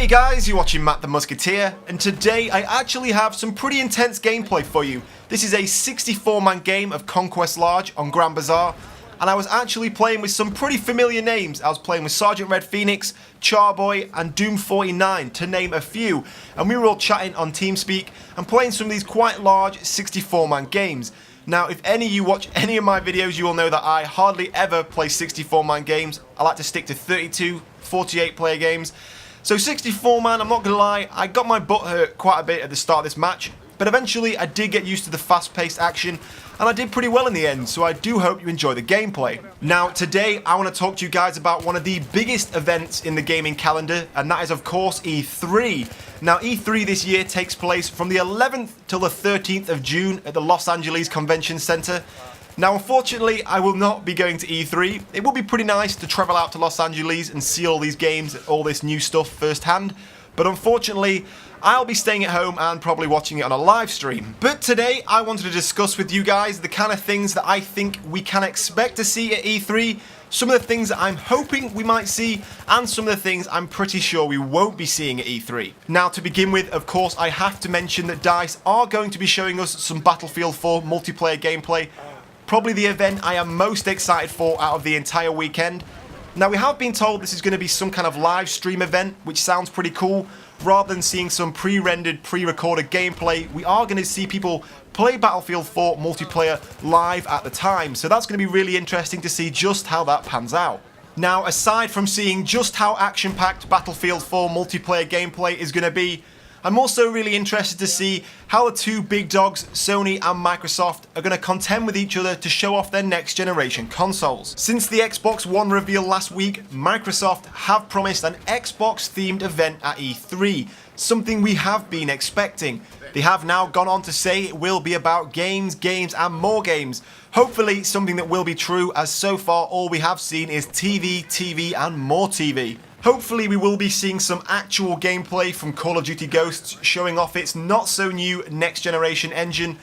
guys, you're watching Matt the Musketeer, and today I actually have some pretty intense gameplay for you. This is a 64-man game of Conquest Large on Grand Bazaar, and I was actually playing with some pretty familiar names. I was playing with Sergeant Red Phoenix, Charboy, and Doom49, to name a few, and we were all chatting on TeamSpeak and playing some of these quite large 64-man games. Now, if any of you watch any of my videos, you will know that I hardly ever play 64-man games. I like to stick to 32, 48 player games. So 64 man, I'm not going to lie, I got my butt hurt quite a bit at the start of this match, but eventually I did get used to the fast-paced action, and I did pretty well in the end, so I do hope you enjoy the gameplay. Now, today I want to talk to you guys about one of the biggest events in the gaming calendar, and that is of course E3. Now, E3 this year takes place from the 11th till the 13th of June at the Los Angeles Convention Center. Now, unfortunately, I will not be going to E3. It would be pretty nice to travel out to Los Angeles and see all these games, all this new stuff firsthand, but unfortunately, I'll be staying at home and probably watching it on a live stream. But today, I wanted to discuss with you guys the kind of things that I think we can expect to see at E3, some of the things that I'm hoping we might see, and some of the things I'm pretty sure we won't be seeing at E3. Now, to begin with, of course, I have to mention that DICE are going to be showing us some Battlefield 4 multiplayer gameplay. Probably the event I am most excited for out of the entire weekend. Now, we have been told this is going to be some kind of live stream event, which sounds pretty cool. Rather than seeing some pre-rendered, pre-recorded gameplay, we are going to see people play Battlefield 4 multiplayer live at the time. So that's going to be really interesting to see just how that pans out. Now, aside from seeing just how action-packed Battlefield 4 multiplayer gameplay is going to be, I'm also really interested to see how the two big dogs, Sony and Microsoft, are going to contend with each other to show off their next generation consoles. Since the Xbox One reveal last week, Microsoft have promised an Xbox themed event at E3, something we have been expecting. They have now gone on to say it will be about games, and more games. Hopefully something that will be true, as so far all we have seen is TV, and more TV. Hopefully we will be seeing some actual gameplay from Call of Duty Ghosts showing off its not so new next generation engine,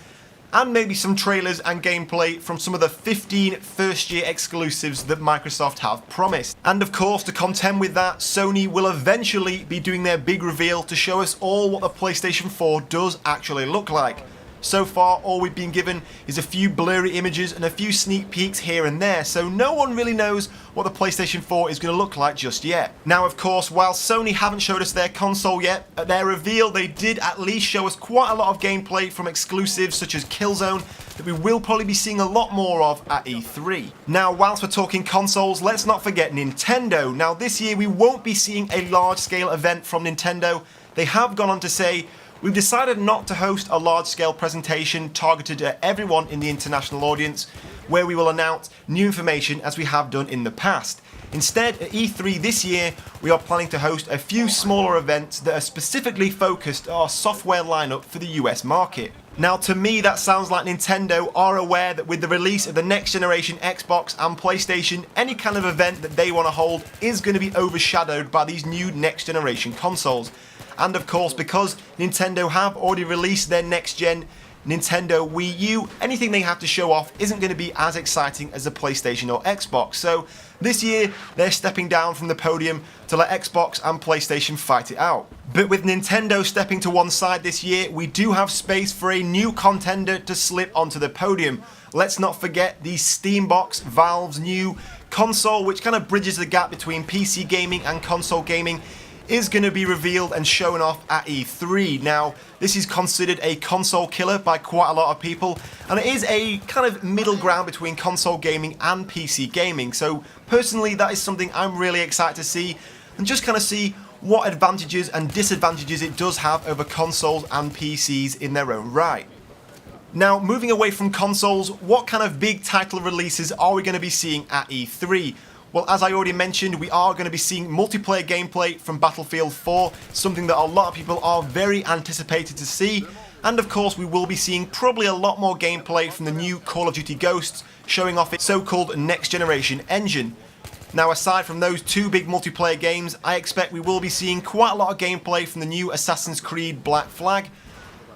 and maybe some trailers and gameplay from some of the 15 first year exclusives that Microsoft have promised. And of course, to contend with that, Sony will eventually be doing their big reveal to show us all what the PlayStation 4 does actually look like. So far, all we've been given is a few blurry images and a few sneak peeks here and there, so no one really knows what the PlayStation 4 is going to look like just yet. Now, of course, while Sony haven't showed us their console yet, at their reveal they did at least show us quite a lot of gameplay from exclusives such as Killzone that we will probably be seeing a lot more of at E3. Now, whilst we're talking consoles, let's not forget Nintendo. Now, this year we won't be seeing a large-scale event from Nintendo. They have gone on to say, we've decided not to host a large-scale presentation targeted at everyone in the international audience, where we will announce new information as we have done in the past. Instead, at E3 this year, we are planning to host a few smaller events that are specifically focused on our software lineup for the US market. Now, to me, that sounds like Nintendo are aware that with the release of the next generation Xbox and PlayStation, any kind of event that they want to hold is going to be overshadowed by these new next generation consoles. And of course, because Nintendo have already released their next gen Nintendo Wii U, anything they have to show off isn't going to be as exciting as the PlayStation or Xbox. So this year, they're stepping down from the podium to let Xbox and PlayStation fight it out. But with Nintendo stepping to one side this year, we do have space for a new contender to slip onto the podium. Let's not forget the Steambox, Valve's new console, which kind of bridges the gap between PC gaming and console gaming, is going to be revealed and shown off at E3. Now, this is considered a console killer by quite a lot of people, and it is a kind of middle ground between console gaming and PC gaming. So personally, that is something I'm really excited to see, and just kind of see what advantages and disadvantages it does have over consoles and PCs in their own right. Now, moving away from consoles, what kind of big title releases are we going to be seeing at E3? Well, as I already mentioned, we are going to be seeing multiplayer gameplay from Battlefield 4, something that a lot of people are very anticipated to see. And of course, we will be seeing probably a lot more gameplay from the new Call of Duty Ghosts, showing off its so-called next generation engine. Now, aside from those two big multiplayer games, I expect we will be seeing quite a lot of gameplay from the new Assassin's Creed Black Flag.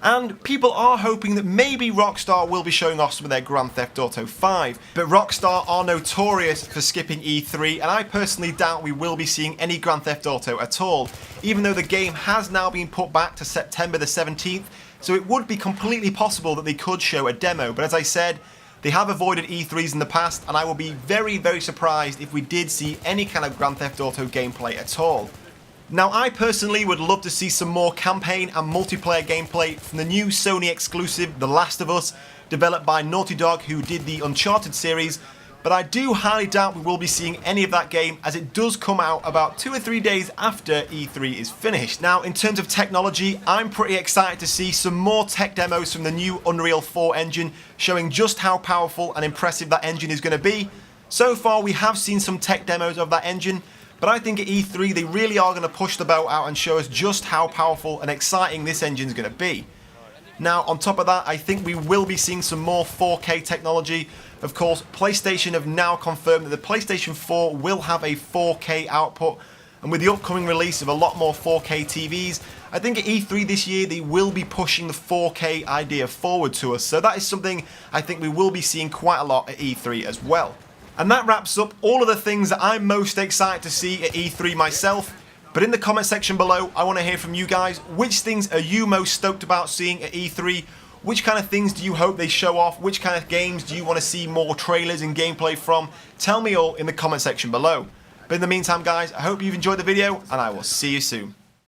And people are hoping that maybe Rockstar will be showing off some of their Grand Theft Auto 5. But Rockstar are notorious for skipping E3, and I personally doubt we will be seeing any Grand Theft Auto at all, even though the game has now been put back to September the 17th, so it would be completely possible that they could show a demo. But as I said, they have avoided E3s in the past, and I will be very, very surprised if we did see any kind of Grand Theft Auto gameplay at all. Now, I personally would love to see some more campaign and multiplayer gameplay from the new Sony exclusive The Last of Us, developed by Naughty Dog, who did the Uncharted series, but I do highly doubt we will be seeing any of that game, as it does come out about 2 or 3 days after E3 is finished. Now, in terms of technology, I'm pretty excited to see some more tech demos from the new Unreal 4 engine, showing just how powerful and impressive that engine is going to be. So far, we have seen some tech demos of that engine, but I think at E3 they really are going to push the boat out and show us just how powerful and exciting this engine is going to be. Now, on top of that, I think we will be seeing some more 4K technology. Of course, PlayStation have now confirmed that the PlayStation 4 will have a 4K output, and with the upcoming release of a lot more 4K TVs, I think at E3 this year they will be pushing the 4K idea forward to us. So that is something I think we will be seeing quite a lot at E3 as well. And that wraps up all of the things that I'm most excited to see at E3 myself. But in the comment section below, I want to hear from you guys. Which things are you most stoked about seeing at E3? Which kind of things do you hope they show off? Which kind of games do you want to see more trailers and gameplay from? Tell me all in the comment section below. But in the meantime, guys, I hope you've enjoyed the video, and I will see you soon.